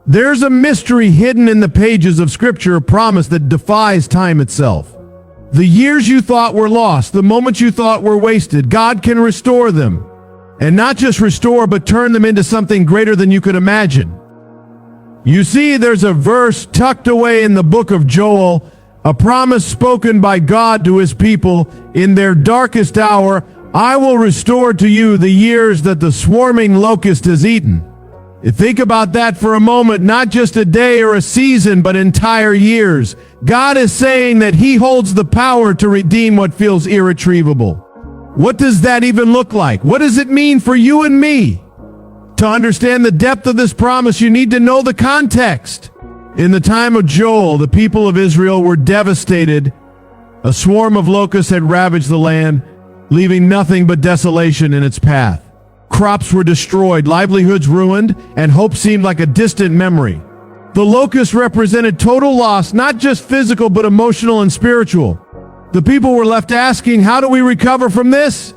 There's a mystery hidden in the pages of Scripture, a promise that defies time itself. The years you thought were lost, the moments you thought were wasted, God can restore them. And not just restore, but turn them into something greater than you could imagine. You see, there's a verse tucked away in the book of Joel, a promise spoken by God to his people in their darkest hour. I will restore to you the years that the swarming locust has eaten. Think about that for a moment, not just a day or a season, but entire years. God is saying that he holds the power to redeem what feels irretrievable. What does that even look like? What does it mean for you and me? To understand the depth of this promise, you need to know the context. In the time of Joel, the people of Israel were devastated. A swarm of locusts had ravaged the land, leaving nothing but desolation in its path. Crops were destroyed, livelihoods ruined, and hope seemed like a distant memory. The locusts represented total loss, not just physical, but emotional and spiritual. The people were left asking, how do we recover from this?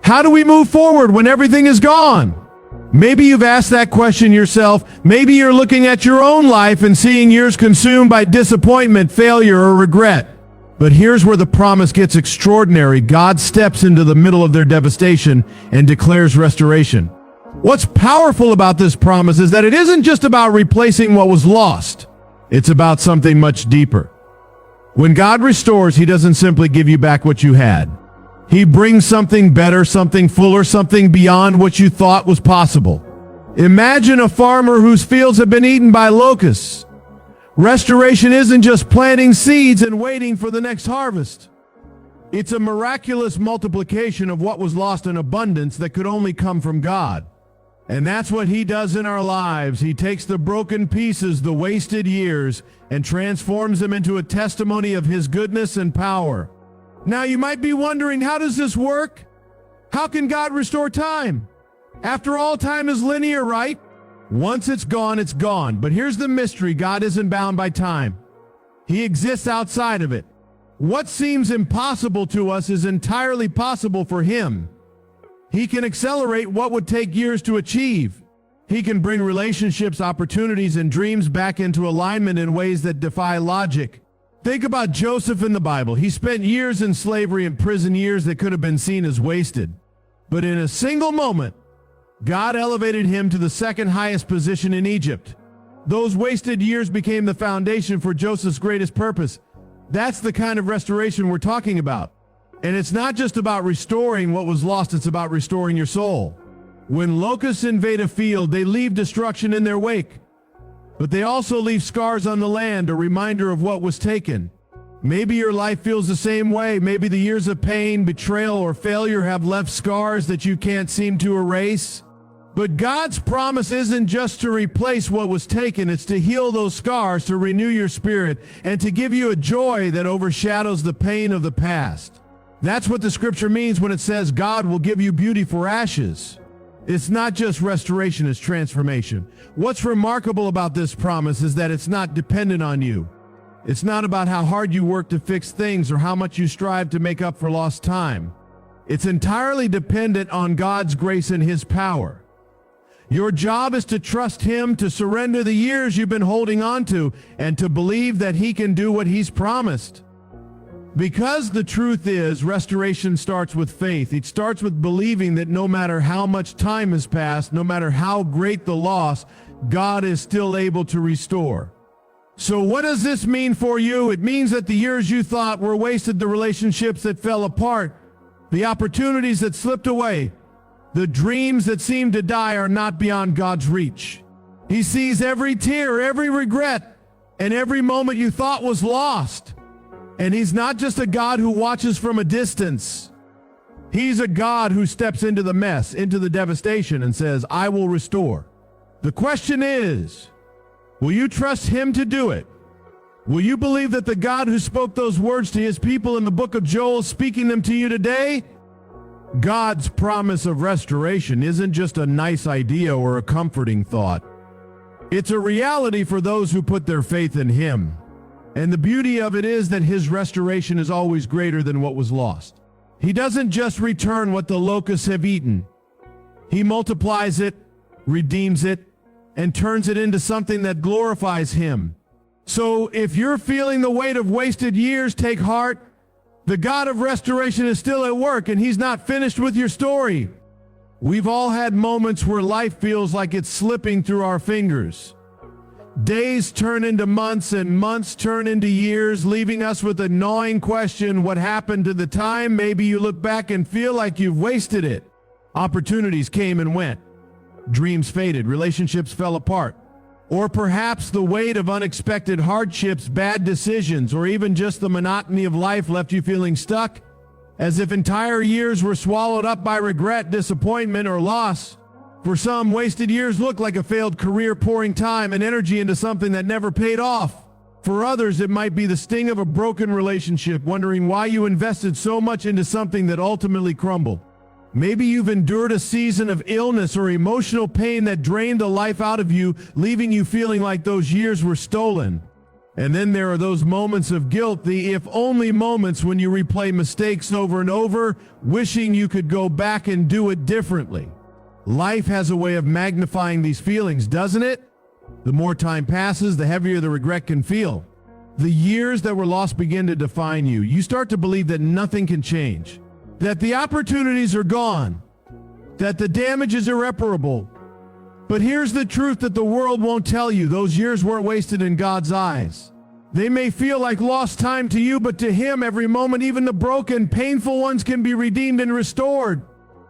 How do we move forward when everything is gone? Maybe you've asked that question yourself. Maybe you're looking at your own life and seeing years consumed by disappointment, failure, or regret. But here's where the promise gets extraordinary. God steps into the middle of their devastation and declares restoration. What's powerful about this promise is that it isn't just about replacing what was lost. It's about something much deeper. When God restores, he doesn't simply give you back what you had. He brings something better, something fuller, something beyond what you thought was possible. Imagine a farmer whose fields have been eaten by locusts. Restoration isn't just planting seeds and waiting for the next harvest. It's a miraculous multiplication of what was lost in abundance that could only come from God. And that's what he does in our lives. He takes the broken pieces, the wasted years, and transforms them into a testimony of his goodness and power. Now you might be wondering, how does this work? How can God restore time? After all, time is linear, right? Once it's gone, it's gone. But here's the mystery. God isn't bound by time. He exists outside of it. What seems impossible to us is entirely possible for him. He can accelerate what would take years to achieve. He can bring relationships, opportunities, and dreams back into alignment in ways that defy logic. Think about Joseph in the Bible. He spent years in slavery and prison, years that could have been seen as wasted. But in a single moment, God elevated him to the second highest position in Egypt. Those wasted years became the foundation for Joseph's greatest purpose. That's the kind of restoration we're talking about. And it's not just about restoring what was lost, it's about restoring your soul. When locusts invade a field, they leave destruction in their wake. But they also leave scars on the land, a reminder of what was taken. Maybe your life feels the same way. Maybe the years of pain, betrayal, or failure have left scars that you can't seem to erase. But God's promise isn't just to replace what was taken, it's to heal those scars, to renew your spirit, and to give you a joy that overshadows the pain of the past. That's what the scripture means when it says God will give you beauty for ashes. It's not just restoration, it's transformation. What's remarkable about this promise is that it's not dependent on you. It's not about how hard you work to fix things or how much you strive to make up for lost time. It's entirely dependent on God's grace and his power. Your job is to trust him, to surrender the years you've been holding on to, and to believe that he can do what he's promised. Because the truth is, restoration starts with faith. It starts with believing that no matter how much time has passed, no matter how great the loss, God is still able to restore. So what does this mean for you? It means that the years you thought were wasted, the relationships that fell apart, the opportunities that slipped away, the dreams that seemed to die are not beyond God's reach. He sees every tear, every regret, and every moment you thought was lost. And he's not just a God who watches from a distance. He's a God who steps into the mess, into the devastation, and says, I will restore. The question is, will you trust him to do it? Will you believe that the God who spoke those words to his people in the book of Joel is speaking them to you today? God's promise of restoration isn't just a nice idea or a comforting thought. It's a reality for those who put their faith in him. And the beauty of it is that his restoration is always greater than what was lost. He doesn't just return what the locusts have eaten. He multiplies it, redeems it, and turns it into something that glorifies Him. So if you're feeling the weight of wasted years, take heart. The God of restoration is still at work, and He's not finished with your story. We've all had moments where life feels like it's slipping through our fingers. Days turn into months and months turn into years, leaving us with a gnawing question: what happened to the time? Maybe you look back and feel like you've wasted it. Opportunities came and went. Dreams faded, relationships fell apart. Or perhaps the weight of unexpected hardships, bad decisions, or even just the monotony of life left you feeling stuck, as if entire years were swallowed up by regret, disappointment, or loss. For some, wasted years look like a failed career, pouring time and energy into something that never paid off. For others, it might be the sting of a broken relationship, wondering why you invested so much into something that ultimately crumbled. Maybe you've endured a season of illness or emotional pain that drained the life out of you, leaving you feeling like those years were stolen. And then there are those moments of guilt, the if only moments when you replay mistakes over and over, wishing you could go back and do it differently. Life has a way of magnifying these feelings, doesn't it? The more time passes, the heavier the regret can feel. The years that were lost begin to define you. You start to believe that nothing can change, that the opportunities are gone, that the damage is irreparable. But here's the truth that the world won't tell you: those years weren't wasted in God's eyes. They may feel like lost time to you, but to Him, every moment, even the broken, painful ones, can be redeemed and restored.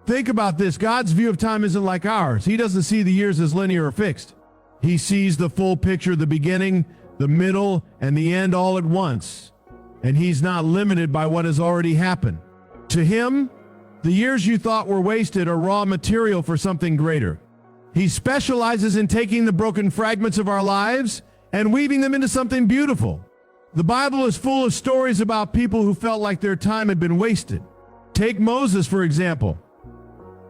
Think about this. God's view of time isn't like ours. He doesn't see the years as linear or fixed. He sees the full picture, the beginning, the middle, and the end all at once. And He's not limited by what has already happened. To Him, the years you thought were wasted are raw material for something greater. He specializes in taking the broken fragments of our lives and weaving them into something beautiful. The Bible is full of stories about people who felt like their time had been wasted. Take Moses, for example.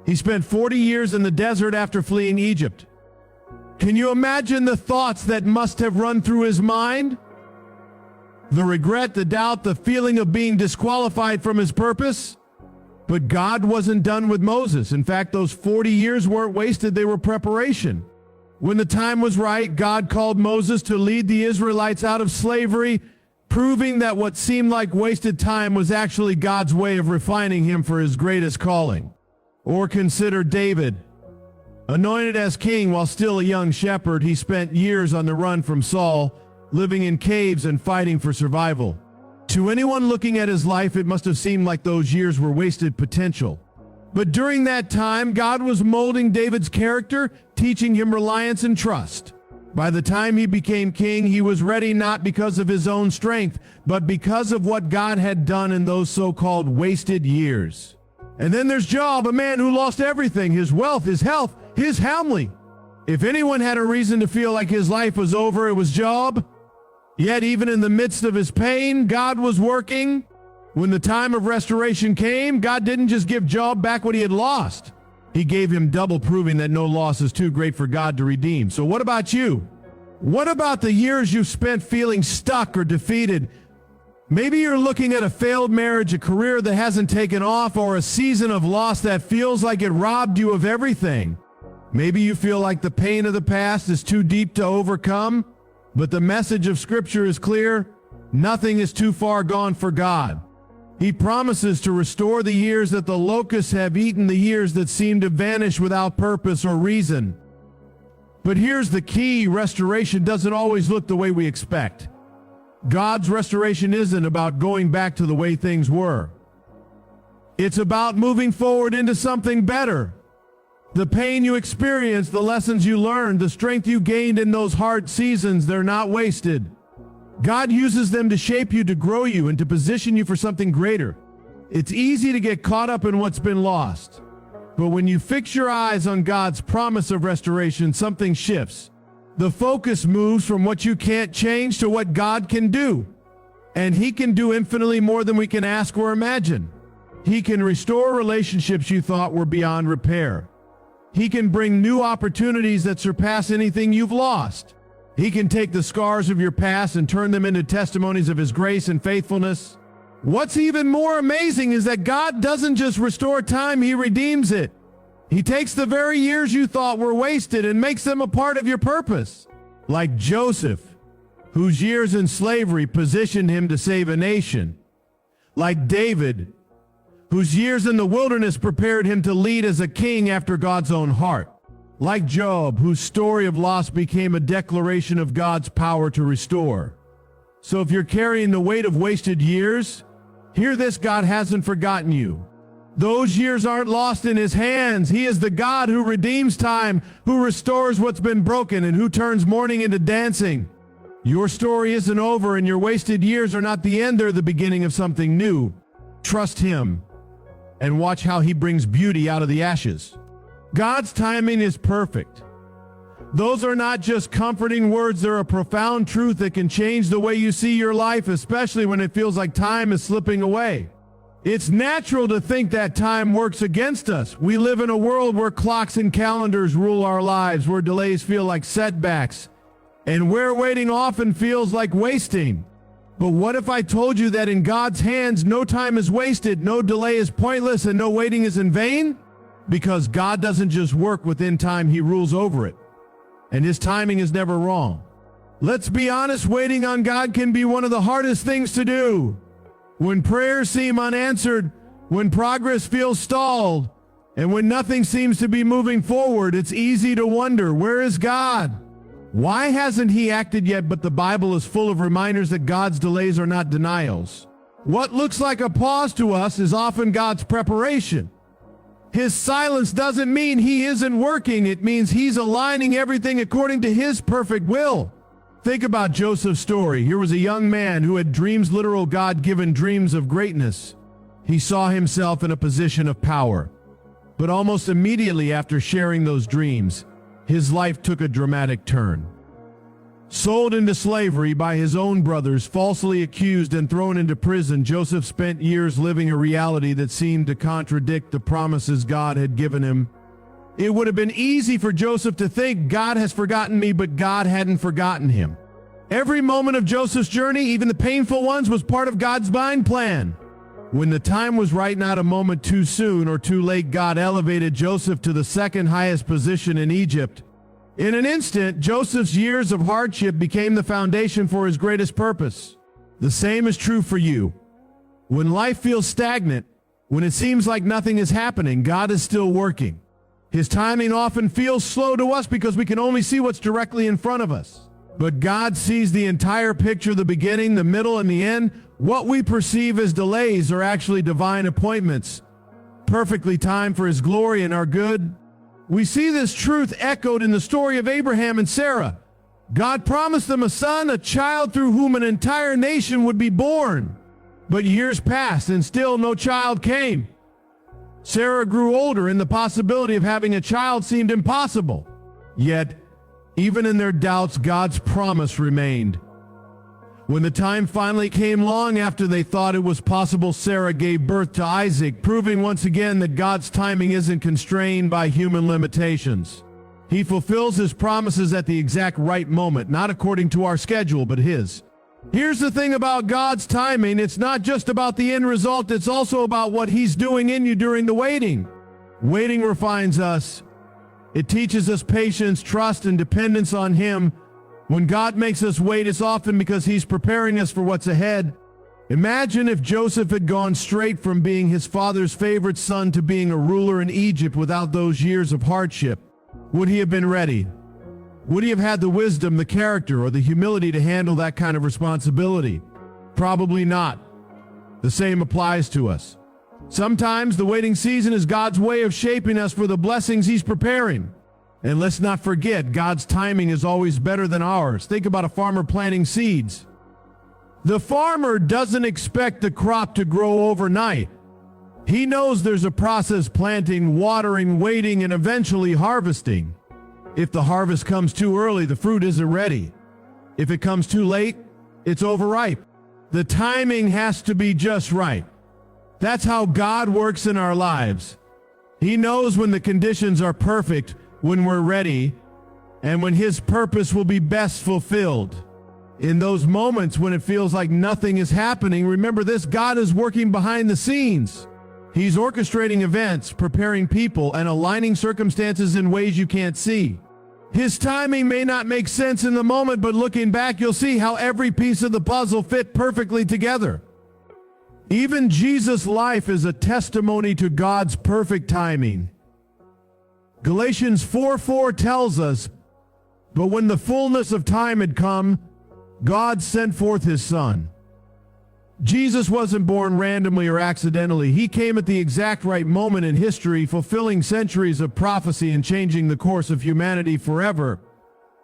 He spent 40 years in the desert after fleeing Egypt. Can you imagine the thoughts that must have run through his mind? The regret, the doubt, the feeling of being disqualified from his purpose. But God wasn't done with Moses. In fact, those 40 years weren't wasted, they were preparation. When the time was right, God called Moses to lead the Israelites out of slavery, proving that what seemed like wasted time was actually God's way of refining him for his greatest calling. Or consider David. Anointed as king while still a young shepherd, he spent years on the run from Saul, living in caves and fighting for survival. To anyone looking at his life, it must have seemed like those years were wasted potential. But during that time, God was molding David's character, teaching him reliance and trust. By the time he became king, he was ready not because of his own strength, but because of what God had done in those so-called wasted years. And then there's Job, a man who lost everything: his wealth, his health, his family. If anyone had a reason to feel like his life was over, it was Job. Yet even in the midst of his pain, God was working. When the time of restoration came, God didn't just give Job back what he had lost. He gave him double, proving that no loss is too great for God to redeem. So what about you? What about the years you've spent feeling stuck or defeated? Maybe you're looking at a failed marriage, a career that hasn't taken off, or a season of loss that feels like it robbed you of everything. Maybe you feel like the pain of the past is too deep to overcome, but the message of Scripture is clear: nothing is too far gone for God. He promises to restore the years that the locusts have eaten, the years that seem to vanish without purpose or reason. But here's the key: restoration doesn't always look the way we expect. God's restoration isn't about going back to the way things were. It's about moving forward into something better. The pain you experienced, the lessons you learned, the strength you gained in those hard seasons, they're not wasted. God uses them to shape you, to grow you, and to position you for something greater. It's easy to get caught up in what's been lost. But when you fix your eyes on God's promise of restoration, something shifts. The focus moves from what you can't change to what God can do. And He can do infinitely more than we can ask or imagine. He can restore relationships you thought were beyond repair. He can bring new opportunities that surpass anything you've lost. He can take the scars of your past and turn them into testimonies of His grace and faithfulness. What's even more amazing is that God doesn't just restore time, He redeems it. He takes the very years you thought were wasted and makes them a part of your purpose. Like Joseph, whose years in slavery positioned him to save a nation. Like David, whose years in the wilderness prepared him to lead as a king after God's own heart. Like Job, whose story of loss became a declaration of God's power to restore. So if you're carrying the weight of wasted years, hear this: God hasn't forgotten you. Those years aren't lost in his hands. He is the God who redeems time, who restores what's been broken, and who turns mourning into dancing. Your story isn't over, and your wasted years are not the end. They're the beginning of something new. Trust him and watch how he brings beauty out of the ashes. God's timing is perfect. Those are not just comforting words. They're a profound truth that can change the way you see your life, especially when it feels like time is slipping away. It's natural to think that time works against us. We live in a world where clocks and calendars rule our lives, where delays feel like setbacks, and where waiting often feels like wasting. But what if I told you that in God's hands, no time is wasted, no delay is pointless, and no waiting is in vain? Because God doesn't just work within time, he rules over it. And his timing is never wrong. Let's be honest, waiting on God can be one of the hardest things to do. When prayers seem unanswered, when progress feels stalled, and when nothing seems to be moving forward, it's easy to wonder, where is God? Why hasn't he acted yet? But the Bible is full of reminders that God's delays are not denials. What looks like a pause to us is often God's preparation. His silence doesn't mean he isn't working. It means he's aligning everything according to his perfect will. Think about Joseph's story. Here was a young man who had dreams, literal God-given dreams of greatness. He saw himself in a position of power. But almost immediately after sharing those dreams, his life took a dramatic turn. Sold into slavery by his own brothers, falsely accused and thrown into prison, Joseph spent years living a reality that seemed to contradict the promises God had given him. It would have been easy for Joseph to think, God has forgotten me, but God hadn't forgotten him. Every moment of Joseph's journey, even the painful ones, was part of God's divine plan. When the time was right, not a moment too soon or too late, God elevated Joseph to the second highest position in Egypt. In an instant, Joseph's years of hardship became the foundation for his greatest purpose. The same is true for you. When life feels stagnant, when it seems like nothing is happening, God is still working. His timing often feels slow to us because we can only see what's directly in front of us. But God sees the entire picture, the beginning, the middle, and the end. What we perceive as delays are actually divine appointments, perfectly timed for his glory and our good. We see this truth echoed in the story of Abraham and Sarah. God promised them a son, a child through whom an entire nation would be born. But years passed and still no child came. Sarah grew older and the possibility of having a child seemed impossible. Yet, even in their doubts, God's promise remained. When the time finally came, long after they thought it was possible, Sarah gave birth to Isaac, proving once again that God's timing isn't constrained by human limitations. He fulfills his promises at the exact right moment, not according to our schedule, but his. Here's the thing about God's timing. It's not just about the end result. It's also about what he's doing in you during the waiting. Waiting refines us. It teaches us patience, trust, and dependence on him. When God makes us wait, it's often because he's preparing us for what's ahead. Imagine if Joseph had gone straight from being his father's favorite son to being a ruler in Egypt without those years of hardship. Would he have been ready? Would he have had the wisdom, the character, or the humility to handle that kind of responsibility? Probably not. The same applies to us. Sometimes the waiting season is God's way of shaping us for the blessings he's preparing. And let's not forget, God's timing is always better than ours. Think about a farmer planting seeds. The farmer doesn't expect the crop to grow overnight. He knows there's a process: planting, watering, waiting, and eventually harvesting. If the harvest comes too early, the fruit isn't ready. If it comes too late, it's overripe. The timing has to be just right. That's how God works in our lives. He knows when the conditions are perfect, when we're ready, and when his purpose will be best fulfilled. In those moments when it feels like nothing is happening, remember this: God is working behind the scenes. He's orchestrating events, preparing people, and aligning circumstances in ways you can't see. His timing may not make sense in the moment, but looking back, you'll see how every piece of the puzzle fit perfectly together. Even Jesus' life is a testimony to God's perfect timing. Galatians 4:4 tells us, "But when the fullness of time had come, God sent forth his Son." Jesus wasn't born randomly or accidentally. He came at the exact right moment in history, fulfilling centuries of prophecy and changing the course of humanity forever.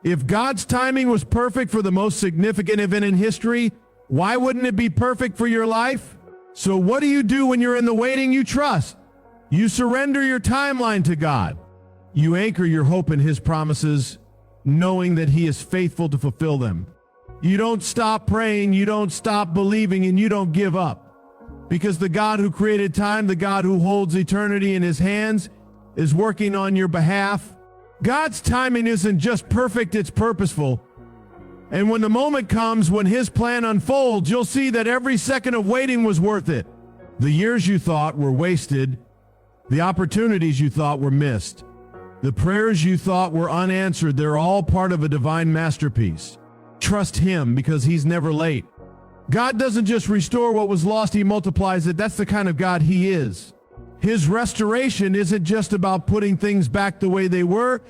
If God's timing was perfect for the most significant event in history, why wouldn't it be perfect for your life? So what do you do when you're in the waiting? You trust. You surrender your timeline to God. You anchor your hope in his promises, knowing that he is faithful to fulfill them. You don't stop praying, you don't stop believing, and you don't give up. Because the God who created time, the God who holds eternity in his hands, is working on your behalf. God's timing isn't just perfect, it's purposeful. And when the moment comes, when his plan unfolds, you'll see that every second of waiting was worth it. The years you thought were wasted, the opportunities you thought were missed, the prayers you thought were unanswered, they're all part of a divine masterpiece. Trust him because he's never late. God doesn't just restore what was lost, he multiplies it. That's the kind of God he is. His restoration isn't just about putting things back the way they were.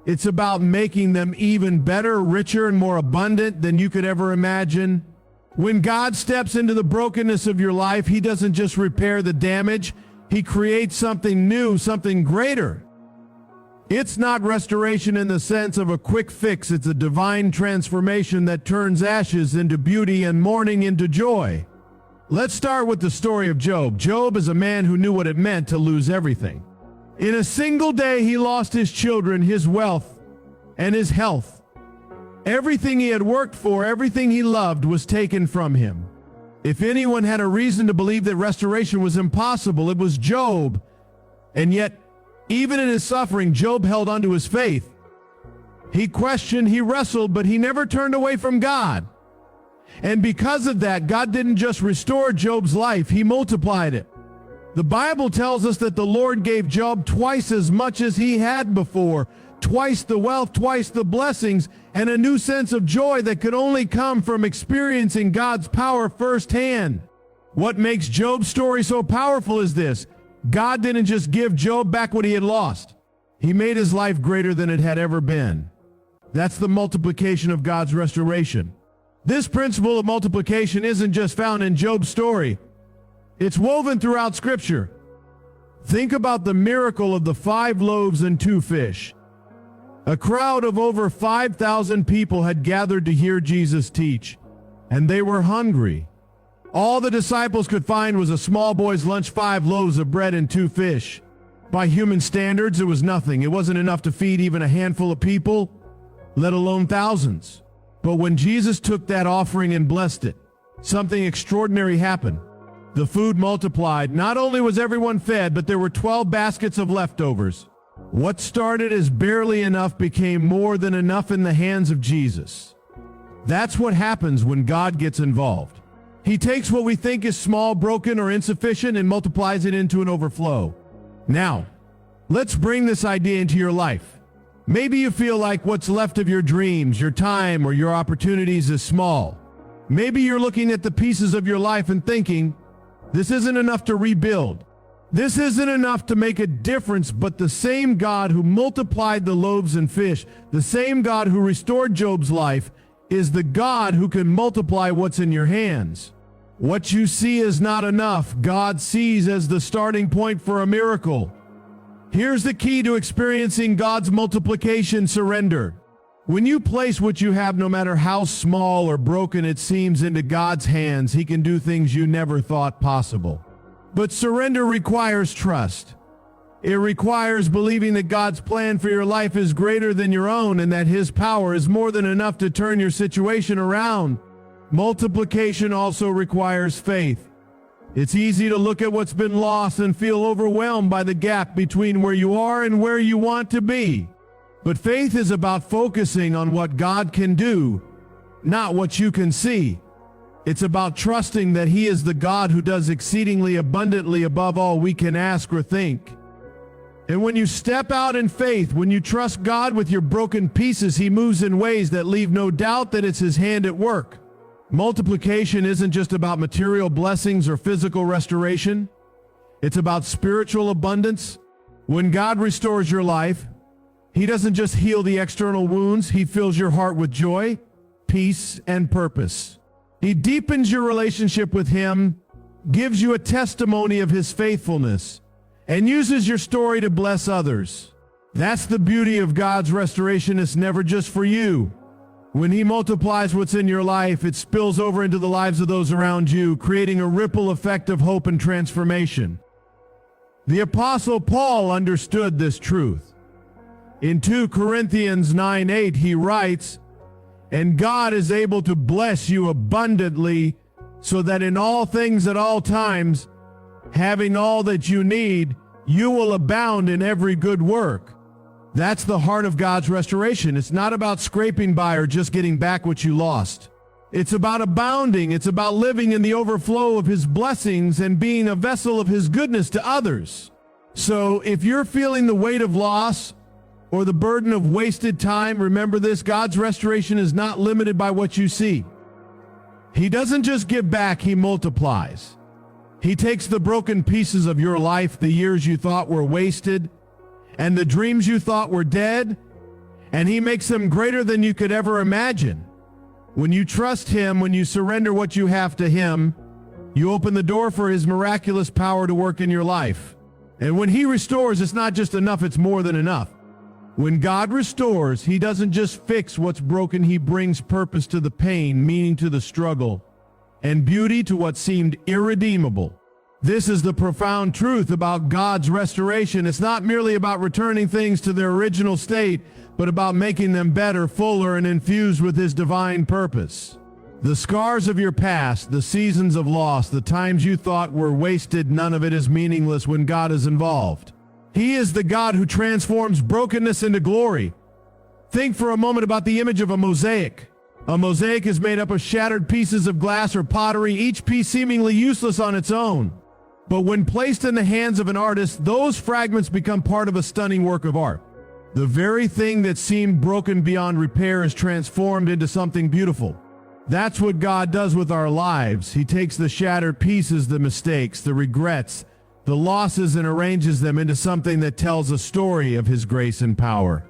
It's about making them even better, richer, and more abundant than you could ever imagine. When God steps into the brokenness of your life, he doesn't just repair the damage. He creates something new, something greater. It's not restoration in the sense of a quick fix. It's a divine transformation that turns ashes into beauty and mourning into joy. Let's start with the story of Job. Job is a man who knew what it meant to lose everything. In a single day, he lost his children, his wealth, and his health. Everything he had worked for, everything he loved, was taken from him. If anyone had a reason to believe that restoration was impossible, it was Job. And yet, even in his suffering, Job held on to his faith. He questioned, he wrestled, but he never turned away from God. And because of that, God didn't just restore Job's life, he multiplied it. The Bible tells us that the Lord gave Job twice as much as he had before, twice the wealth, twice the blessings, and a new sense of joy that could only come from experiencing God's power firsthand. What makes Job's story so powerful is this: God didn't just give Job back what he had lost. He made his life greater than it had ever been. That's the multiplication of God's restoration. This principle of multiplication isn't just found in Job's story. It's woven throughout Scripture. Think about the miracle of the 5 loaves and 2 fish. A crowd of over 5,000 people had gathered to hear Jesus teach, and they were hungry. All the disciples could find was a small boy's lunch, 5 loaves of bread and 2 fish. By human standards, it was nothing. It wasn't enough to feed even a handful of people, let alone thousands. But when Jesus took that offering and blessed it, something extraordinary happened. The food multiplied. Not only was everyone fed, but there were 12 baskets of leftovers. What started as barely enough became more than enough in the hands of Jesus. That's what happens when God gets involved. He takes what we think is small, broken, or insufficient and multiplies it into an overflow. Now, let's bring this idea into your life. Maybe you feel like what's left of your dreams, your time, or your opportunities is small. Maybe you're looking at the pieces of your life and thinking, this isn't enough to rebuild. This isn't enough to make a difference, but the same God who multiplied the loaves and fish, the same God who restored Job's life, is the God who can multiply what's in your hands. What you see is not enough. God sees as the starting point for a miracle. Here's the key to experiencing God's multiplication: surrender. When you place what you have, no matter how small or broken it seems, into God's hands, He can do things you never thought possible. But surrender requires trust. It requires believing that God's plan for your life is greater than your own and that His power is more than enough to turn your situation around. Multiplication also requires faith. It's easy to look at what's been lost and feel overwhelmed by the gap between where you are and where you want to be. But faith is about focusing on what God can do, not what you can see. It's about trusting that He is the God who does exceedingly abundantly above all we can ask or think. And when you step out in faith, when you trust God with your broken pieces, He moves in ways that leave no doubt that it's His hand at work. Multiplication isn't just about material blessings or physical restoration. It's about spiritual abundance. When God restores your life, He doesn't just heal the external wounds, He fills your heart with joy, peace, and purpose. He deepens your relationship with Him, gives you a testimony of His faithfulness, and uses your story to bless others. That's the beauty of God's restoration. It's never just for you. When He multiplies what's in your life, it spills over into the lives of those around you, creating a ripple effect of hope and transformation. The Apostle Paul understood this truth. In 2 Corinthians 9:8, he writes, "And God is able to bless you abundantly, so that in all things at all times, having all that you need, you will abound in every good work." That's the heart of God's restoration. It's not about scraping by or just getting back what you lost. It's about abounding. It's about living in the overflow of His blessings and being a vessel of His goodness to others. So if you're feeling the weight of loss or the burden of wasted time, remember this: God's restoration is not limited by what you see. He doesn't just give back, He multiplies. He takes the broken pieces of your life, the years you thought were wasted, and the dreams you thought were dead, and He makes them greater than you could ever imagine. When you trust Him, when you surrender what you have to Him, you open the door for His miraculous power to work in your life. And when He restores, it's not just enough, it's more than enough. When God restores, He doesn't just fix what's broken, He brings purpose to the pain, meaning to the struggle, and beauty to what seemed irredeemable. This is the profound truth about God's restoration. It's not merely about returning things to their original state, but about making them better, fuller, and infused with His divine purpose. The scars of your past, the seasons of loss, the times you thought were wasted, none of it is meaningless when God is involved. He is the God who transforms brokenness into glory. Think for a moment about the image of a mosaic. A mosaic is made up of shattered pieces of glass or pottery, each piece seemingly useless on its own. But when placed in the hands of an artist, those fragments become part of a stunning work of art. The very thing that seemed broken beyond repair is transformed into something beautiful. That's what God does with our lives. He takes the shattered pieces, the mistakes, the regrets, the losses, and arranges them into something that tells a story of His grace and power.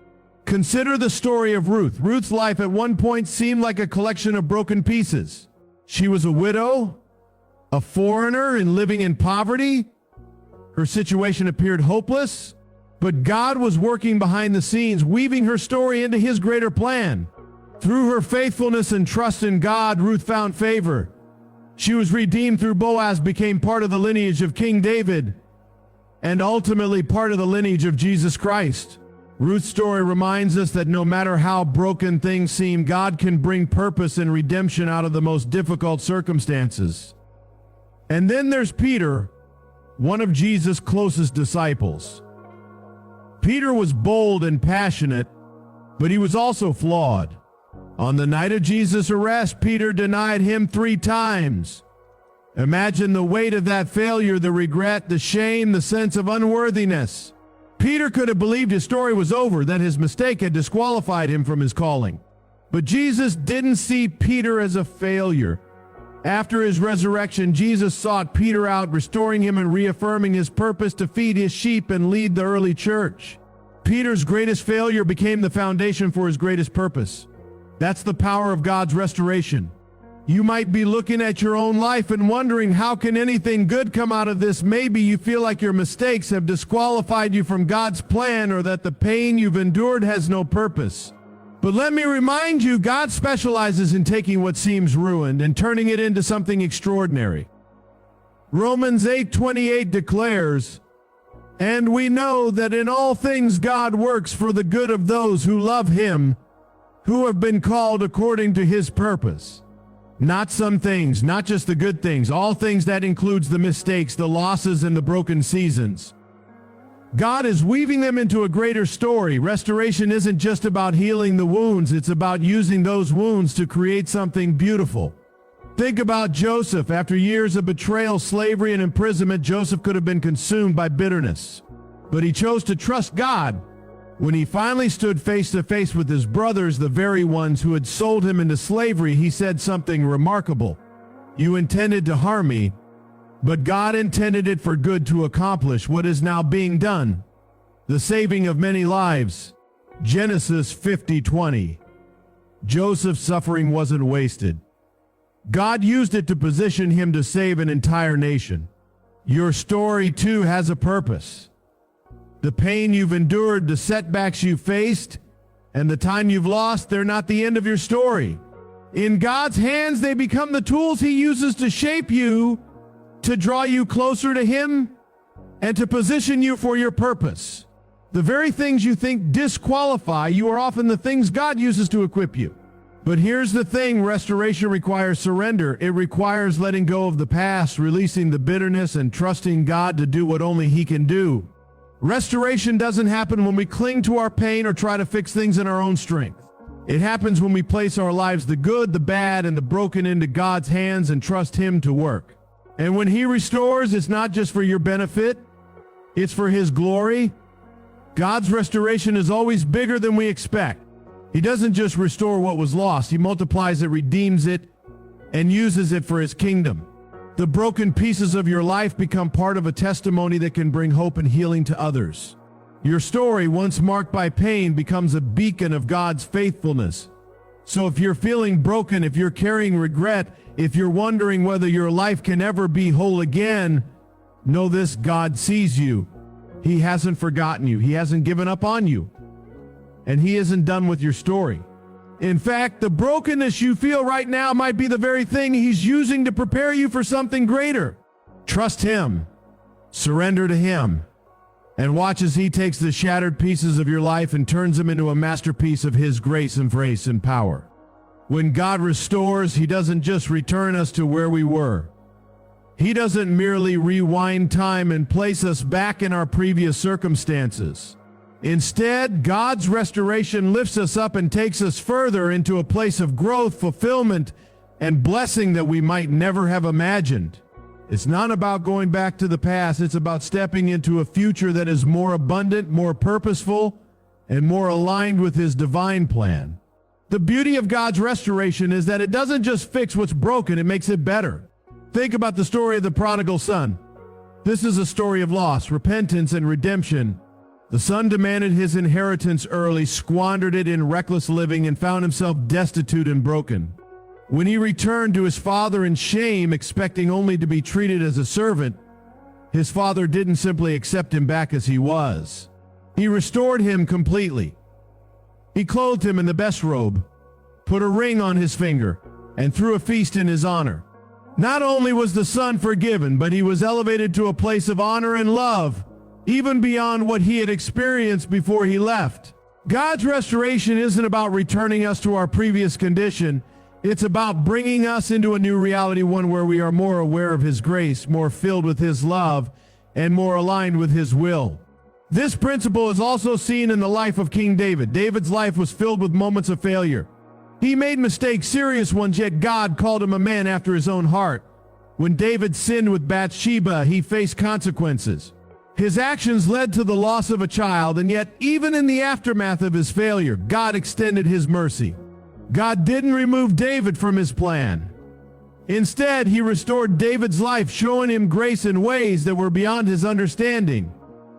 Consider the story of Ruth. Ruth's life at one point seemed like a collection of broken pieces. She was a widow, a foreigner, and living in poverty. Her situation appeared hopeless, but God was working behind the scenes, weaving her story into His greater plan. Through her faithfulness and trust in God, Ruth found favor. She was redeemed through Boaz, became part of the lineage of King David, and ultimately part of the lineage of Jesus Christ. Ruth's story reminds us that no matter how broken things seem, God can bring purpose and redemption out of the most difficult circumstances. And then there's Peter, one of Jesus' closest disciples. Peter was bold and passionate, but he was also flawed. On the night of Jesus' arrest, Peter denied Him 3 times. Imagine the weight of that failure, the regret, the shame, the sense of unworthiness. Peter could have believed his story was over, that his mistake had disqualified him from his calling. But Jesus didn't see Peter as a failure. After His resurrection, Jesus sought Peter out, restoring him and reaffirming His purpose to feed His sheep and lead the early church. Peter's greatest failure became the foundation for his greatest purpose. That's the power of God's restoration. You might be looking at your own life and wondering, how can anything good come out of this? Maybe you feel like your mistakes have disqualified you from God's plan, or that the pain you've endured has no purpose. But let me remind you, God specializes in taking what seems ruined and turning it into something extraordinary. Romans 8:28 declares, "And we know that in all things God works for the good of those who love Him, who have been called according to His purpose." Not some things, not just the good things, all things. That includes the mistakes, the losses, and the broken seasons. God is weaving them into a greater story. Restoration isn't just about healing the wounds, it's about using those wounds to create something beautiful. Think about Joseph. After years of betrayal, slavery, and imprisonment, Joseph could have been consumed by bitterness. But he chose to trust God. When he finally stood face to face with his brothers, the very ones who had sold him into slavery, he said something remarkable. "You intended to harm me, but God intended it for good to accomplish what is now being done, the saving of many lives." Genesis 50:20. Joseph's suffering wasn't wasted. God used it to position him to save an entire nation. Your story too has a purpose. The pain you've endured, the setbacks you faced, and the time you've lost, they're not the end of your story. In God's hands, they become the tools he uses to shape you, to draw you closer to him, and to position you for your purpose. The very things you think disqualify you are often the things God uses to equip you. But here's the thing, restoration requires surrender. It requires letting go of the past, releasing the bitterness, and trusting God to do what only he can do. Restoration doesn't happen when we cling to our pain or try to fix things in our own strength. It happens when we place our lives, the good, the bad, and the broken, into God's hands and trust him to work. And when he restores, it's not just for your benefit, it's for his glory. God's restoration is always bigger than we expect. He doesn't just restore what was lost, he multiplies it, redeems it, and uses it for his kingdom. The broken pieces of your life become part of a testimony that can bring hope and healing to others. Your story, once marked by pain, becomes a beacon of God's faithfulness. So if you're feeling broken, if you're carrying regret, if you're wondering whether your life can ever be whole again, know this: God sees you. He hasn't forgotten you. He hasn't given up on you. And he isn't done with your story. In fact, the brokenness you feel right now might be the very thing he's using to prepare you for something greater. Trust him. Surrender to him. And watch as he takes the shattered pieces of your life and turns them into a masterpiece of his grace and power. When God restores, he doesn't just return us to where we were. He doesn't merely rewind time and place us back in our previous circumstances. Instead, God's restoration lifts us up and takes us further into a place of growth, fulfillment, and blessing that we might never have imagined. It's not about going back to the past. It's about stepping into a future that is more abundant, more purposeful, and more aligned with his divine plan. The beauty of God's restoration is that it doesn't just fix what's broken, it makes it better. Think about the story of the prodigal son. This is a story of loss, repentance, and redemption. The son demanded his inheritance early, squandered it in reckless living, and found himself destitute and broken. When he returned to his father in shame, expecting only to be treated as a servant, his father didn't simply accept him back as he was. He restored him completely. He clothed him in the best robe, put a ring on his finger, and threw a feast in his honor. Not only was the son forgiven, but he was elevated to a place of honor and love, even beyond what he had experienced before he left. God's restoration isn't about returning us to our previous condition. It's about bringing us into a new reality, one where we are more aware of his grace, more filled with his love, and more aligned with his will. This principle is also seen in the life of King David. David's life was filled with moments of failure. He made mistakes, serious ones, yet God called him a man after his own heart. When David sinned with Bathsheba, he faced consequences. His actions led to the loss of a child, and yet even in the aftermath of his failure, God extended his mercy. God didn't remove David from his plan. Instead, he restored David's life, showing him grace in ways that were beyond his understanding.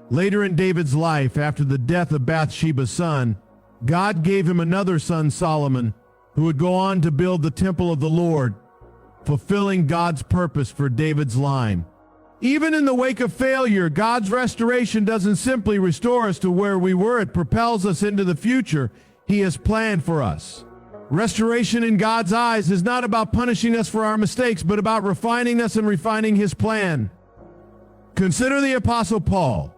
Later in David's life, after the death of Bathsheba's son, God gave him another son, Solomon, who would go on to build the temple of the Lord, fulfilling God's purpose for David's line. Even in the wake of failure, God's restoration doesn't simply restore us to where we were. It propels us into the future he has planned for us. Restoration in God's eyes is not about punishing us for our mistakes, but about refining us and refining his plan. Consider the Apostle Paul.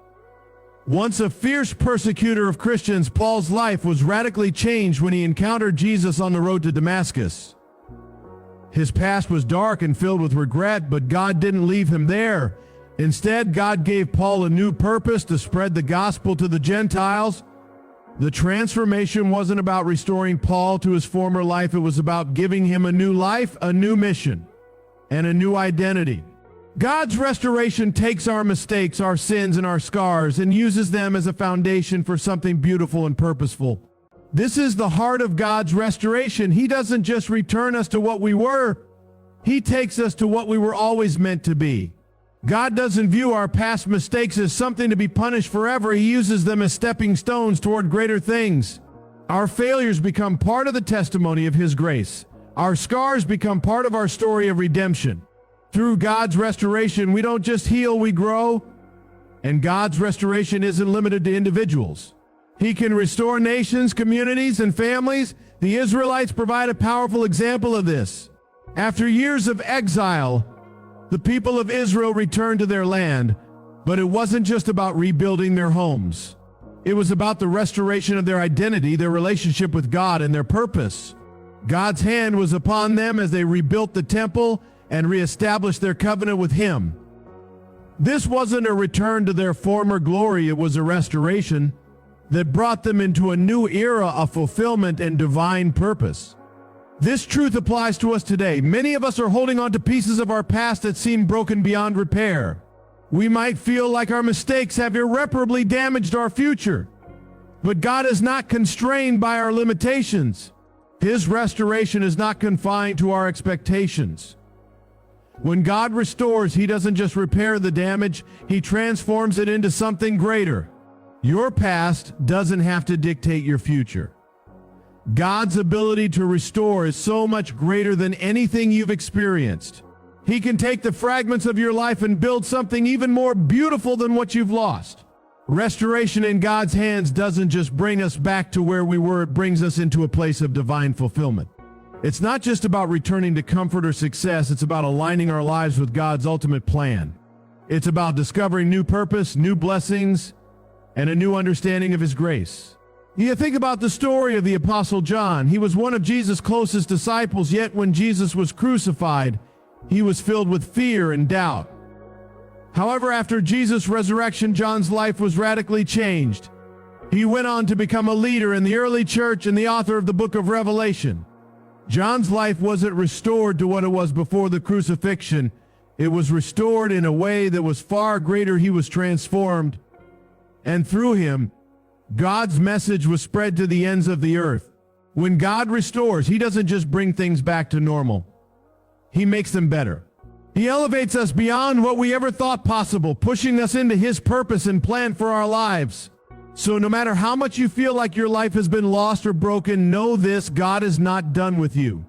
Once a fierce persecutor of Christians, Paul's life was radically changed when he encountered Jesus on the road to Damascus. His past was dark and filled with regret, but God didn't leave him there. Instead, God gave Paul a new purpose: to spread the gospel to the Gentiles. The transformation wasn't about restoring Paul to his former life. It was about giving him a new life, a new mission. and a new identity. God's restoration takes our mistakes, our sins, and our scars and uses them as a foundation for something beautiful and purposeful. This is the heart of God's restoration. He doesn't just return us to what we were. He takes us to what we were always meant to be. God doesn't view our past mistakes as something to be punished forever. He uses them as stepping stones toward greater things. Our failures become part of the testimony of His grace. Our scars become part of our story of redemption. Through God's restoration, we don't just heal, we grow. And God's restoration isn't limited to individuals. He can restore nations, communities, and families. The Israelites provide a powerful example of this. After years of exile, the people of Israel returned to their land, but it wasn't just about rebuilding their homes. It was about the restoration of their identity, their relationship with God, and their purpose. God's hand was upon them as they rebuilt the temple and reestablished their covenant with Him. This wasn't a return to their former glory, it was a restoration that brought them into a new era of fulfillment and divine purpose. This truth applies to us today. Many of us are holding on to pieces of our past that seem broken beyond repair. We might feel like our mistakes have irreparably damaged our future. But God is not constrained by our limitations. His restoration is not confined to our expectations. When God restores, He doesn't just repair the damage, He transforms it into something greater. Your past doesn't have to dictate your future. God's ability to restore is so much greater than anything you've experienced. He can take the fragments of your life and build something even more beautiful than what you've lost. Restoration in God's hands doesn't just bring us back to where we were, it brings us into a place of divine fulfillment. It's not just about returning to comfort or success, it's about aligning our lives with God's ultimate plan. It's about discovering new purpose, new blessings, and a new understanding of His grace. You think about the story of the Apostle John. He was one of Jesus' closest disciples, yet when Jesus was crucified, he was filled with fear and doubt. However, after Jesus' resurrection, John's life was radically changed. He went on to become a leader in the early church and the author of the book of Revelation. John's life wasn't restored to what it was before the crucifixion. It was restored in a way that was far greater. He was transformed, and through him, God's message was spread to the ends of the earth. When God restores, He doesn't just bring things back to normal. He makes them better. He elevates us beyond what we ever thought possible, pushing us into His purpose and plan for our lives. So no matter how much you feel like your life has been lost or broken, know this: God is not done with you.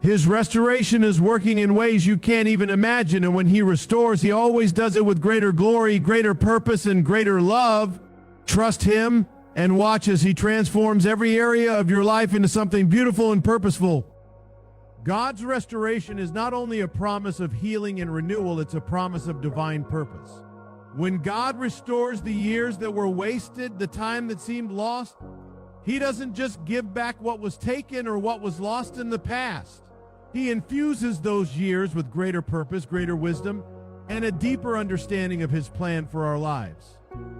His restoration is working in ways you can't even imagine, and when He restores, He always does it with greater glory, greater purpose, and greater love. Trust Him and watch as He transforms every area of your life into something beautiful and purposeful. God's restoration is not only a promise of healing and renewal, it's a promise of divine purpose. When God restores the years that were wasted, the time that seemed lost, He doesn't just give back what was taken or what was lost in the past. He infuses those years with greater purpose, greater wisdom, and a deeper understanding of His plan for our lives.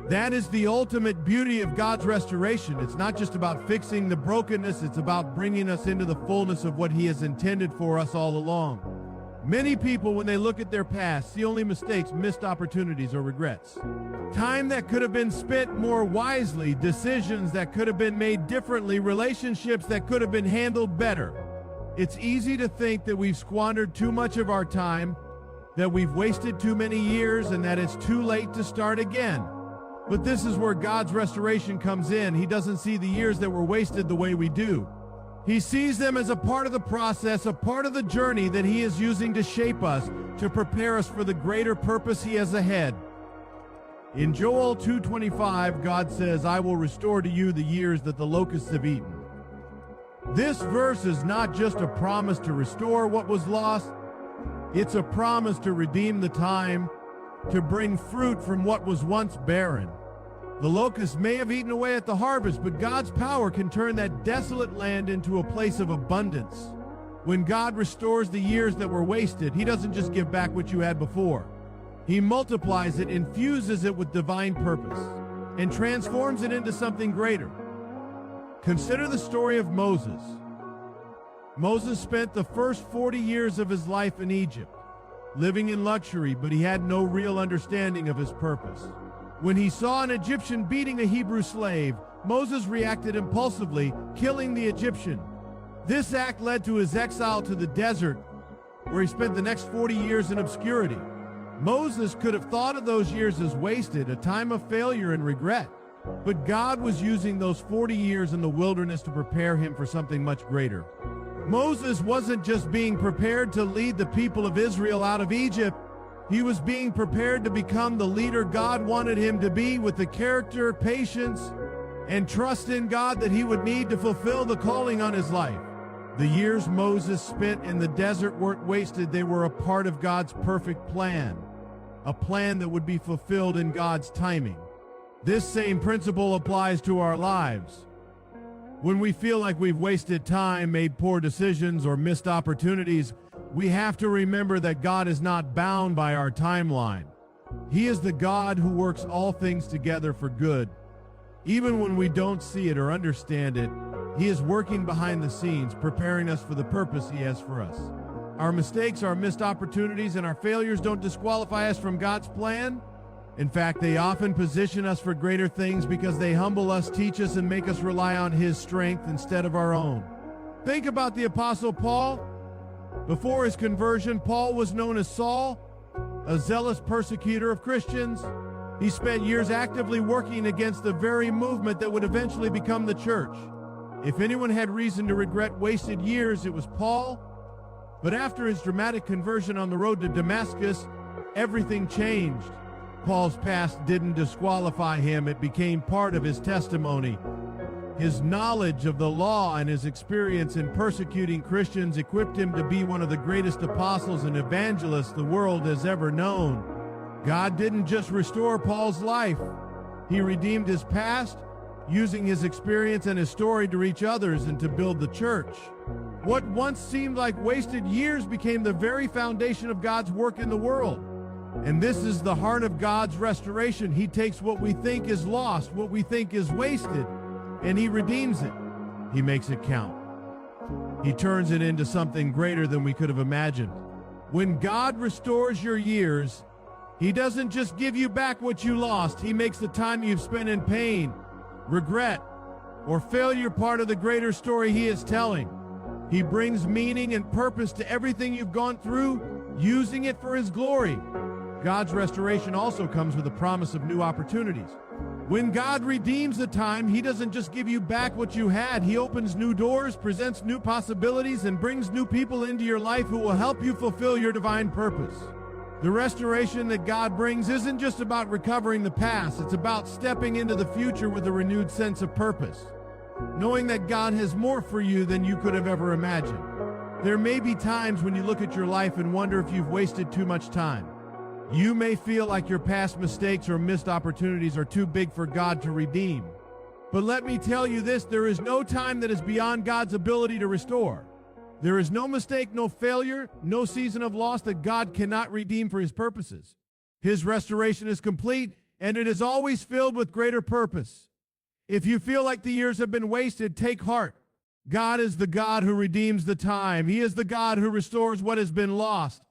That is the ultimate beauty of God's restoration. It's not just about fixing the brokenness, it's about bringing us into the fullness of what He has intended for us all along. Many people, when they look at their past, see only mistakes, missed opportunities, or regrets. Time that could have been spent more wisely, decisions that could have been made differently, relationships that could have been handled better. It's easy to think that we've squandered too much of our time, that we've wasted too many years, and that it's too late to start again. But this is where God's restoration comes in. He doesn't see the years that were wasted the way we do. He sees them as a part of the process, a part of the journey that He is using to shape us, to prepare us for the greater purpose He has ahead. In Joel 2:25, God says, "I will restore to you the years that the locusts have eaten." This verse is not just a promise to restore what was lost, it's a promise to redeem the time, to bring fruit from what was once barren. The locusts may have eaten away at the harvest, but God's power can turn that desolate land into a place of abundance. When God restores the years that were wasted, He doesn't just give back what you had before. He multiplies it, infuses it with divine purpose, and transforms it into something greater. Consider the story of Moses. Moses spent the first 40 years of his life in Egypt. living in luxury, but he had no real understanding of his purpose. When he saw an Egyptian beating a Hebrew slave, Moses reacted impulsively, killing the Egyptian. This act led to his exile to the desert, where he spent the next 40 years in obscurity. Moses could have thought of those years as wasted, a time of failure and regret. But God was using those 40 years in the wilderness to prepare him for something much greater. Moses wasn't just being prepared to lead the people of Israel out of Egypt. He was being prepared to become the leader God wanted him to be, with the character, patience, and trust in God that he would need to fulfill the calling on his life. The years Moses spent in the desert weren't wasted. They were a part of God's perfect plan, a plan that would be fulfilled in God's timing. This same principle applies to our lives. When we feel like we've wasted time, made poor decisions, or missed opportunities, we have to remember that God is not bound by our timeline. He is the God who works all things together for good. Even when we don't see it or understand it, He is working behind the scenes, preparing us for the purpose He has for us. Our mistakes, our missed opportunities, and our failures don't disqualify us from God's plan. In fact, they often position us for greater things because they humble us, teach us, and make us rely on His strength instead of our own. Think about the Apostle Paul. Before his conversion, Paul was known as Saul, a zealous persecutor of Christians. He spent years actively working against the very movement that would eventually become the church. If anyone had reason to regret wasted years, it was Paul. But after his dramatic conversion on the road to Damascus, everything changed. Paul's past didn't disqualify him. It became part of his testimony. His knowledge of the law and his experience in persecuting Christians equipped him to be one of the greatest apostles and evangelists the world has ever known. God didn't just restore Paul's life. He redeemed his past, using his experience and his story to reach others and to build the church. What once seemed like wasted years became the very foundation of God's work in the world. And this is the heart of God's restoration. He takes what we think is lost, what we think is wasted, and He redeems it. He makes it count. He turns it into something greater than we could have imagined. When God restores your years, He doesn't just give you back what you lost. He makes the time you've spent in pain, regret, or failure part of the greater story He is telling. He brings meaning and purpose to everything you've gone through, using it for His glory. God's restoration also comes with a promise of new opportunities. When God redeems the time, He doesn't just give you back what you had. He opens new doors, presents new possibilities, and brings new people into your life who will help you fulfill your divine purpose. The restoration that God brings isn't just about recovering the past. It's about stepping into the future with a renewed sense of purpose, knowing that God has more for you than you could have ever imagined. There may be times when you look at your life and wonder if you've wasted too much time. You may feel like your past mistakes or missed opportunities are too big for God to redeem. But let me tell you this, there is no time that is beyond God's ability to restore. There is no mistake, no failure, no season of loss that God cannot redeem for His purposes. His restoration is complete, and it is always filled with greater purpose. If you feel like the years have been wasted, take heart. God is the God who redeems the time. He is the God who restores what has been lost.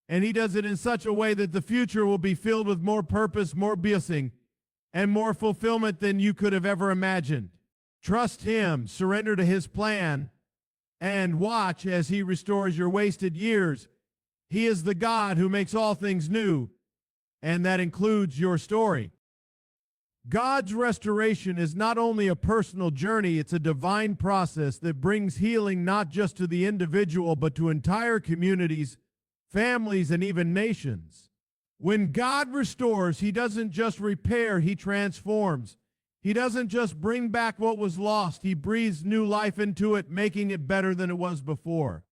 And He does it in such a way that the future will be filled with more purpose, more blessing, and more fulfillment than you could have ever imagined. Trust Him, surrender to His plan, and watch as He restores your wasted years. He is the God who makes all things new, and that includes your story. God's restoration is not only a personal journey, it's a divine process that brings healing not just to the individual, but to entire communities, families, and even nations. When God restores, He doesn't just repair, He transforms. He doesn't just bring back what was lost, He breathes new life into it, making it better than it was before.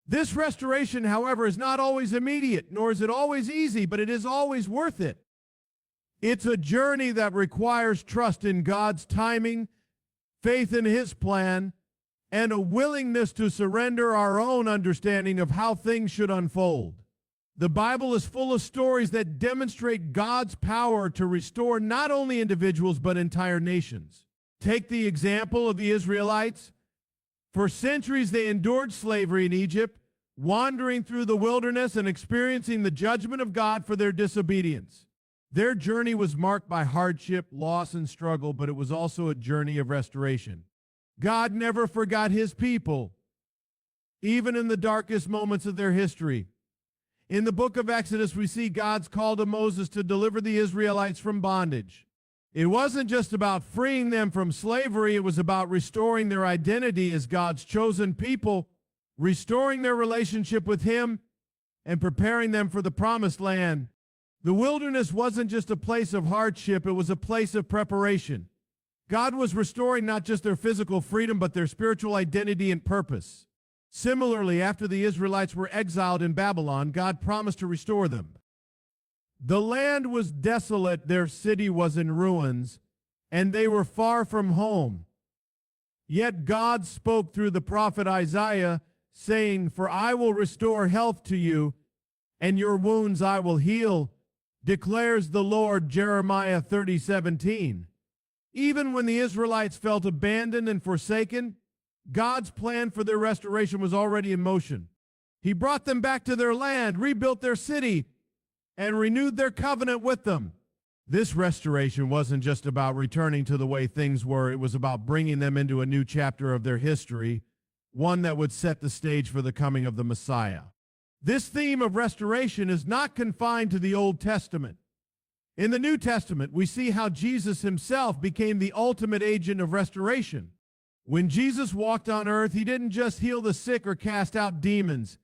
This restoration, however, is not always immediate, nor is it always easy, but it is always worth it. It's a journey that requires trust in God's timing, faith in His plan, and a willingness to surrender our own understanding of how things should unfold. The Bible is full of stories that demonstrate God's power to restore not only individuals but entire nations. Take the example of the Israelites. For centuries they endured slavery in Egypt, wandering through the wilderness and experiencing the judgment of God for their disobedience. Their journey was marked by hardship, loss, and struggle, but it was also a journey of restoration. God never forgot his people, even in the darkest moments of their history. In the book of Exodus, we see God's call to Moses to deliver the Israelites from bondage. It wasn't just about freeing them from slavery, it was about restoring their identity as God's chosen people, restoring their relationship with him, and preparing them for the promised land. The wilderness wasn't just a place of hardship, it was a place of preparation. God was restoring not just their physical freedom, but their spiritual identity and purpose. Similarly, after the Israelites were exiled in Babylon, God promised to restore them. The land was desolate, their city was in ruins, and they were far from home. Yet God spoke through the prophet Isaiah, saying, "For I will restore health to you, and your wounds I will heal, declares the Lord." Jeremiah 30:17. Even when the Israelites felt abandoned and forsaken, God's plan for their restoration was already in motion. He brought them back to their land, rebuilt their city, and renewed their covenant with them. This restoration wasn't just about returning to the way things were, it was about bringing them into a new chapter of their history, one that would set the stage for the coming of the Messiah. This theme of restoration is not confined to the Old Testament. In the New Testament, we see how Jesus himself became the ultimate agent of restoration. When Jesus walked on earth, he didn't just heal the sick or cast out demons.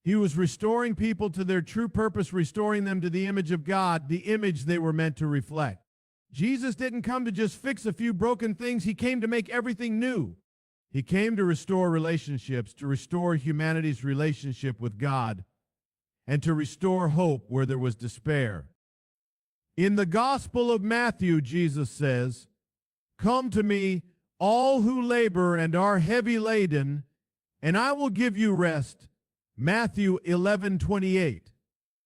He was restoring people to their true purpose, restoring them to the image of God, the image they were meant to reflect. Jesus didn't come to just fix a few broken things. He came to make everything new. He came to restore relationships, to restore humanity's relationship with God, and to restore hope where there was despair. In the Gospel of Matthew, Jesus says, "Come to me, all who labor and are heavy laden, and I will give you rest." Matthew 11:28.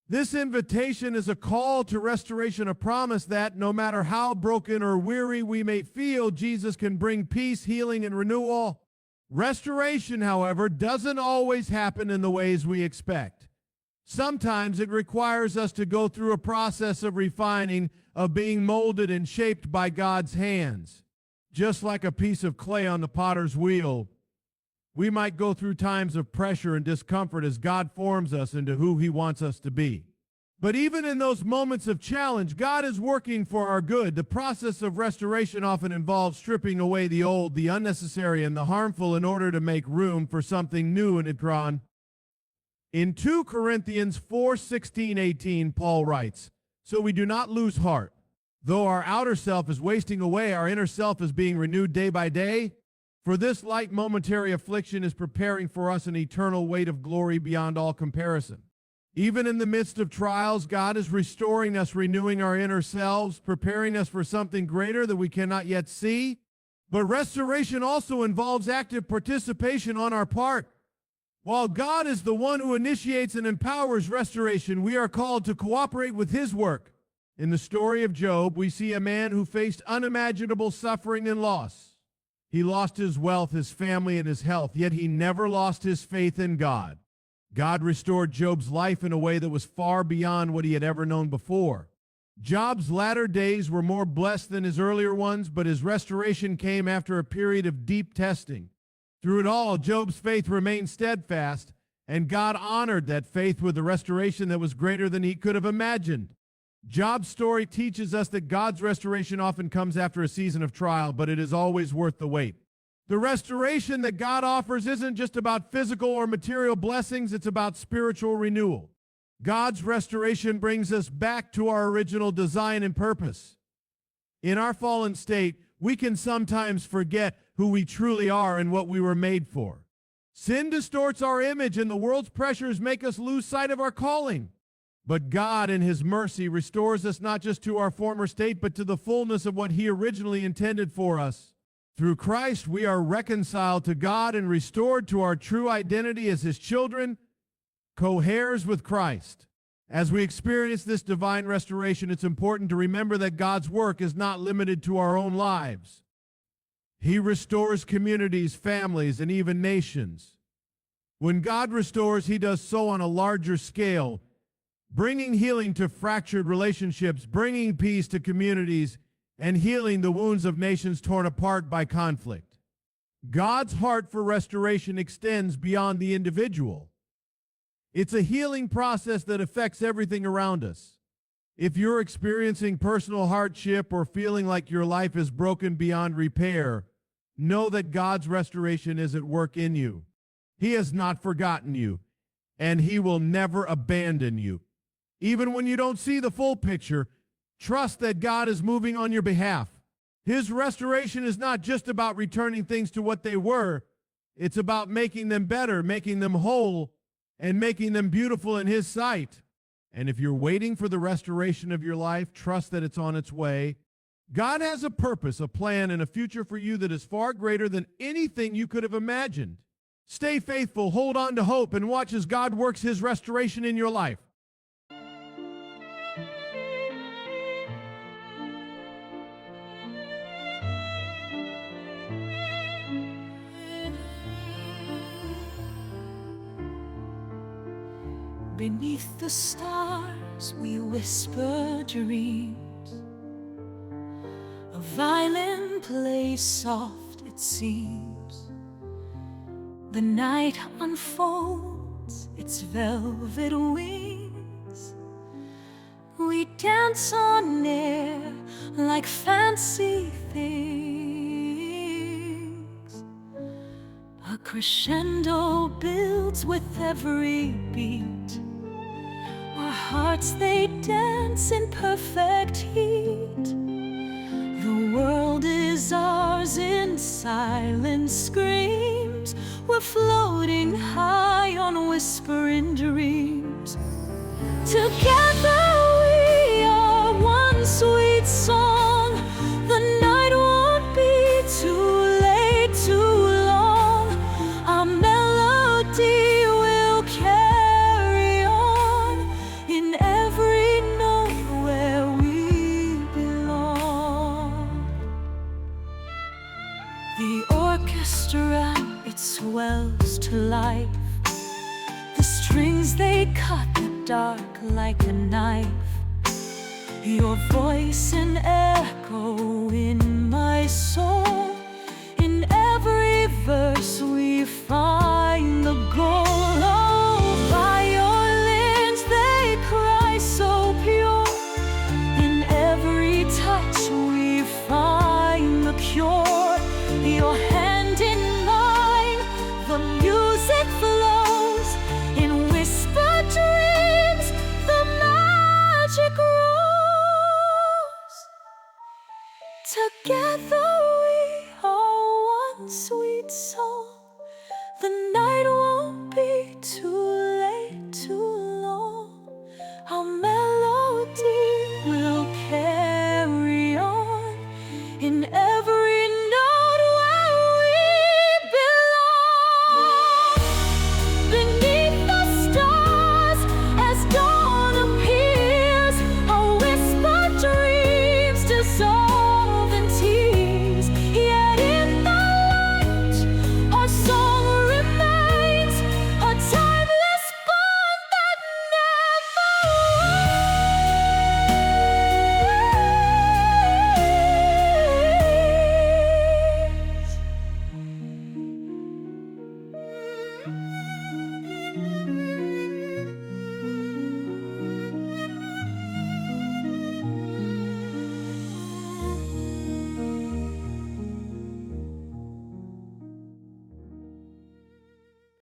This invitation is a call to restoration, a promise that no matter how broken or weary we may feel, Jesus can bring peace, healing, and renewal. Restoration, however, doesn't always happen in the ways we expect. Sometimes it requires us to go through a process of refining, of being molded and shaped by God's hands. Just like a piece of clay on the potter's wheel, we might go through times of pressure and discomfort as God forms us into who he wants us to be. But even in those moments of challenge, God is working for our good. The process of restoration often involves stripping away the old, the unnecessary, and the harmful in order to make room for something new and Cahn. In 2 Corinthians 4:16-18, Paul writes, "So we do not lose heart. Though our outer self is wasting away, our inner self is being renewed day by day. For this light momentary affliction is preparing for us an eternal weight of glory beyond all comparison." Even in the midst of trials, God is restoring us, renewing our inner selves, preparing us for something greater that we cannot yet see. But restoration also involves active participation on our part. While God is the one who initiates and empowers restoration, we are called to cooperate with his work. In the story of Job, we see a man who faced unimaginable suffering and loss. He lost his wealth, his family, and his health, yet he never lost his faith in God. God restored Job's life in a way that was far beyond what he had ever known before. Job's latter days were more blessed than his earlier ones, but his restoration came after a period of deep testing. Through it all, Job's faith remained steadfast, and God honored that faith with a restoration that was greater than he could have imagined. Job's story teaches us that God's restoration often comes after a season of trial, but it is always worth the wait. The restoration that God offers isn't just about physical or material blessings, it's about spiritual renewal. God's restoration brings us back to our original design and purpose. In our fallen state, we can sometimes forget who we truly are and what we were made for. Sin distorts our image, and the world's pressures make us lose sight of our calling. But God, in his mercy, restores us not just to our former state, but to the fullness of what he originally intended for us. Through Christ, we are reconciled to God and restored to our true identity as his children, co-heirs with Christ. As we experience this divine restoration, it's important to remember that God's work is not limited to our own lives. He restores communities, families, and even nations. When God restores, He does so on a larger scale, bringing healing to fractured relationships, bringing peace to communities, and healing the wounds of nations torn apart by conflict. God's heart for restoration extends beyond the individual. It's a healing process that affects everything around us. If you're experiencing personal hardship or feeling like your life is broken beyond repair, know that God's restoration is at work in you. He has not forgotten you, and He will never abandon you. Even when you don't see the full picture, trust that God is moving on your behalf. His restoration is not just about returning things to what they were. It's about making them better, making them whole, and making them beautiful in His sight. And if you're waiting for the restoration of your life, trust that it's on its way. God has a purpose, a plan, and a future for you that is far greater than anything you could have imagined. Stay faithful, hold on to hope, and watch as God works His restoration in your life. Beneath the stars we whisper dreams. A violin plays soft, it seems. The night unfolds its velvet wings. We dance on air like fancy things. A crescendo builds with every beat. Our hearts, they dance in perfect heat. The world is ours in silent screams. We're floating high on whispering dreams. Together we are one sweet song. The night won't be too late, too long. Our melody will carry on in every note where we belong. The orchestra, it swells to life. The strings, they cut the dark like a knife. Your voice an echo in my soul.